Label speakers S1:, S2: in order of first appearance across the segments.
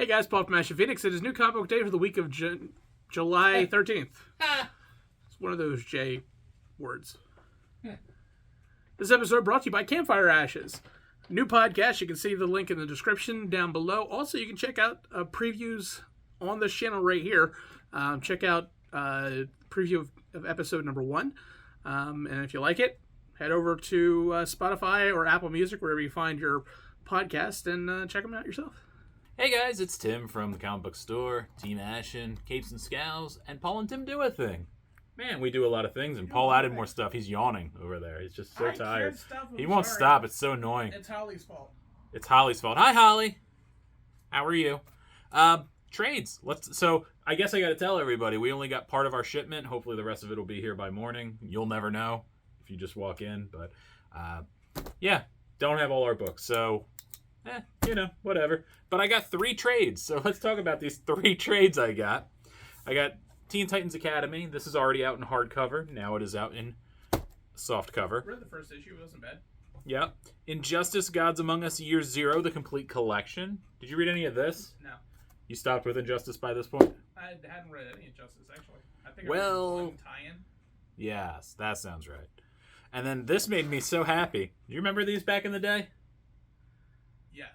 S1: guys, Paul from Ashen Phoenix. It is New Comic Book Day for the week of July 13th. It's one of those J words. This episode brought to you by Campfire Ashes. New podcast. You can see the link in the description down below. Also, you can check out previews on this channel right here. Check out preview of episode number 1. And if you like it, head over to Spotify or Apple Music, wherever you find your podcast, and check them out yourself.
S2: Hey guys, it's Tim from the comic book store, Team Ashen, Capes and Scowls, and Paul and Tim do a thing. Man, we do a lot of things, and Paul added more stuff. He's yawning over there. He's just so tired. He won't stop. It's so annoying.
S1: It's Holly's fault.
S2: It's Holly's fault. Hi, Holly. How are you? Trades. So I guess I got to tell everybody, we only got part of our shipment. Hopefully the rest of it will be here by morning. You'll never know if you just walk in. But, yeah, don't have all our books. So, whatever. But I got 3 trades. So let's talk about these 3 trades I got. I got Teen Titans Academy. This is already out in hardcover. Now it is out in soft cover.
S1: I read the first issue. It wasn't bad.
S2: Yeah. Injustice Gods Among Us Year 0, the complete collection. Did you read any of this?
S1: No.
S2: You stopped with Injustice by this point?
S1: I hadn't read any Injustice, actually. I think
S2: well,
S1: I read one tie-in.
S2: Yes, that sounds right. And then this made me so happy. Do you remember these back in the day?
S1: Yes.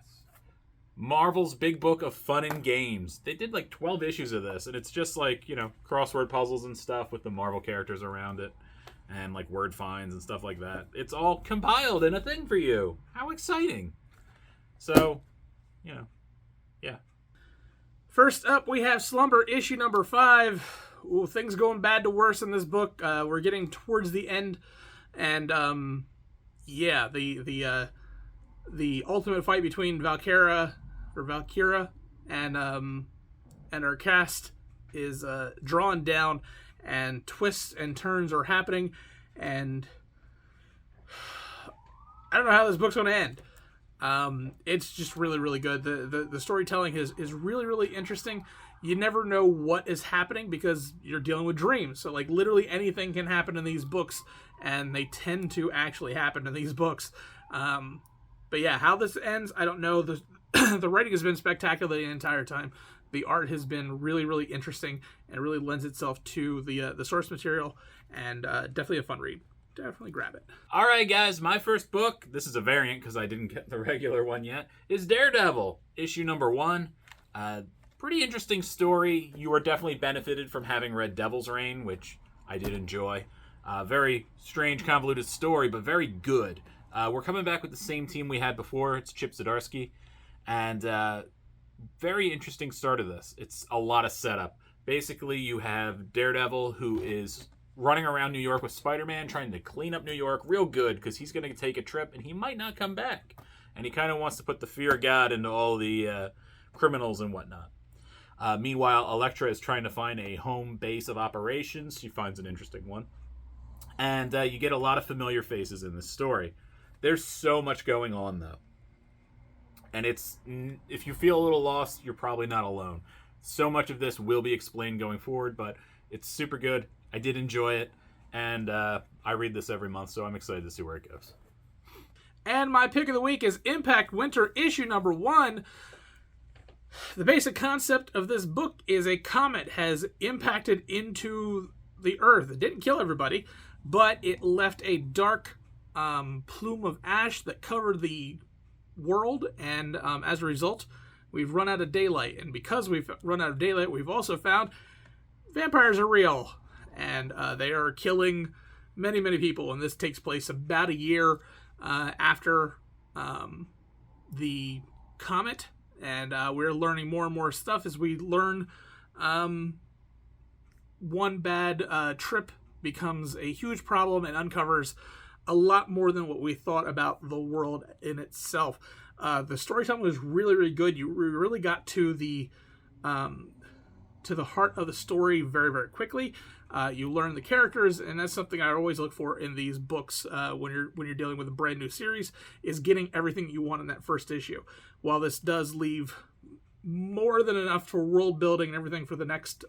S2: Marvel's Big Book of Fun and Games. They did like 12 issues of this, and it's just like, crossword puzzles and stuff with the Marvel characters around it, and like word finds and stuff like that. It's all compiled in a thing for you. How exciting. So, yeah.
S1: First up, we have Slumber, issue number 5. Ooh, things going bad to worse in this book. We're getting towards the end, and the ultimate fight between Valkyra and our cast is drawn down, and twists and turns are happening, and I don't know how this book's going to end. It's just really, really good. The storytelling is really, really interesting. You never know what is happening because you're dealing with dreams. So, like, literally anything can happen in these books, and they tend to actually happen in these books. But yeah, how this ends, I don't know. The writing has been spectacular the entire time. The art has been really, really interesting and really lends itself to the source material, and definitely a fun read. Definitely grab it.
S2: All right, guys, my first book, this is a variant because I didn't get the regular one yet, is Daredevil, issue number 1. Pretty interesting story. You are definitely benefited from having read Devil's Reign, which I did enjoy. Very strange, convoluted story, but very good. We're coming back with the same team we had before. It's Chip Zdarsky. And very interesting start of this. It's a lot of setup. Basically, you have Daredevil, who is running around New York with Spider-Man, trying to clean up New York real good, because he's going to take a trip, and he might not come back. And he kind of wants to put the fear of God into all the criminals and whatnot. Meanwhile, Elektra is trying to find a home base of operations. She finds an interesting one. And you get a lot of familiar faces in this story. There's so much going on, though. And if you feel a little lost, you're probably not alone. So much of this will be explained going forward, but it's super good. I did enjoy it, and I read this every month, so I'm excited to see where it goes.
S1: And my pick of the week is Impact Winter, issue number 1. The basic concept of this book is a comet has impacted into the Earth. It didn't kill everybody, but it left a dark plume of ash that covered the world, and as a result, we've run out of daylight. And because we've run out of daylight, we've also found vampires are real, and they are killing many, many people. And this takes place about a year after the comet, and we're learning more and more stuff as we learn one bad trip becomes a huge problem and uncovers a lot more than what we thought about the world in itself. The storytelling was really, really good. You really got to the heart of the story very, very quickly. You learn the characters, and that's something I always look for in these books when you're dealing with a brand new series, is getting everything you want in that first issue. While this does leave more than enough for world building and everything for the next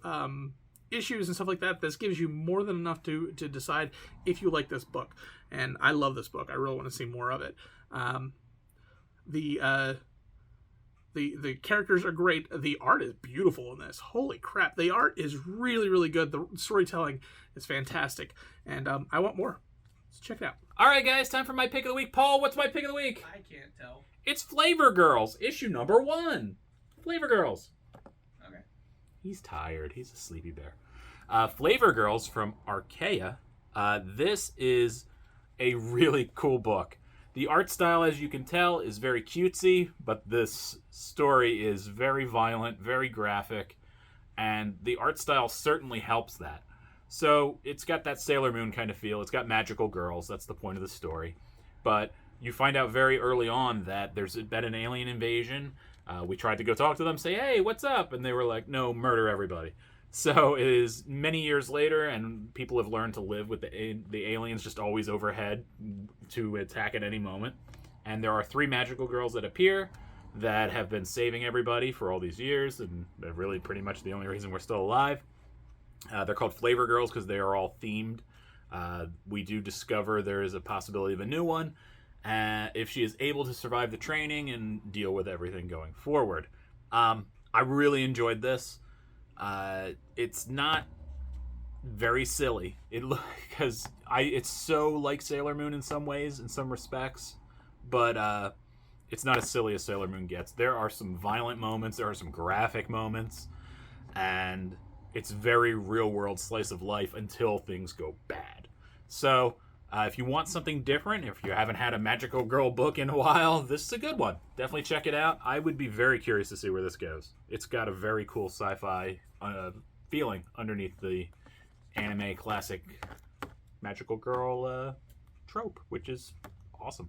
S1: issues and stuff like that, this gives you more than enough to decide if you like this book. And I love this book. I really want to see more of it. The The characters are great. The art is beautiful in this. Holy crap. The art is really, really good. The storytelling is fantastic. And I want more. Let's check it out.
S2: All right, guys, time for my pick of the week. Paul, what's my pick of the week?
S3: I can't tell.
S2: It's Flavor Girls, issue number 1. Flavor Girls.
S3: Okay.
S2: He's tired. He's a sleepy bear. Flavor Girls from Archaea. This is a really cool book. The art style, as you can tell, is very cutesy, but this story is very violent, very graphic, and the art style certainly helps that. So it's got that Sailor Moon kind of feel. It's got magical girls. That's the point of the story. But you find out very early on that there's been an alien invasion. We tried to go talk to them, say, hey, what's up? And they were like, no, murder everybody. So it is many years later, and people have learned to live with the aliens just always overhead to attack at any moment. And there are 3 magical girls that appear that have been saving everybody for all these years, and they're really pretty much the only reason we're still alive. They're called Flavor Girls because they are all themed. We do discover there is a possibility of a new one if she is able to survive the training and deal with everything going forward. I really enjoyed this. It's not very silly. Because it's so like Sailor Moon in some ways, in some respects, but it's not as silly as Sailor Moon gets. There are some violent moments, there are some graphic moments, and it's very real world slice of life until things go bad. So if you want something different, if you haven't had a magical girl book in a while, this is a good one. Definitely check it out. I would be very curious to see where this goes. It's got a very cool sci-fi feeling underneath the anime classic magical girl trope, which is awesome.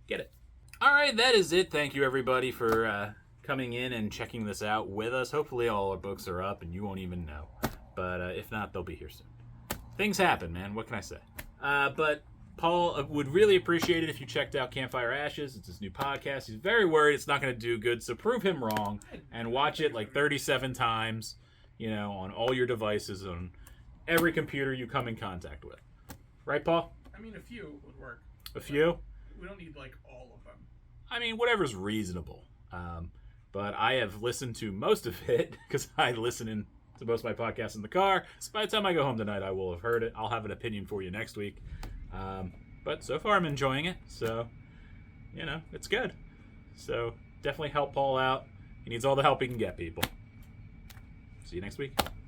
S2: Get it. All right, that is it. Thank you, everybody, for coming in and checking this out with us. Hopefully all our books are up and you won't even know. But if not, they'll be here soon. Things happen, man. What can I say? But Paul would really appreciate it if you checked out Campfire Ashes. It's his new podcast. He's very worried it's not going to do good, so prove him wrong and watch it like 37 times, on all your devices, on every computer you come in contact with. Right, Paul?
S1: I mean, a few would work.
S2: A few?
S1: We don't need, all of them.
S2: I mean, whatever's reasonable. But I have listened to most of it because I listen to most of my podcasts in the car. So by the time I go home tonight, I will have heard it. I'll have an opinion for you next week. But so far, I'm enjoying it. So, it's good. So definitely help Paul out. He needs all the help he can get, people. See you next week.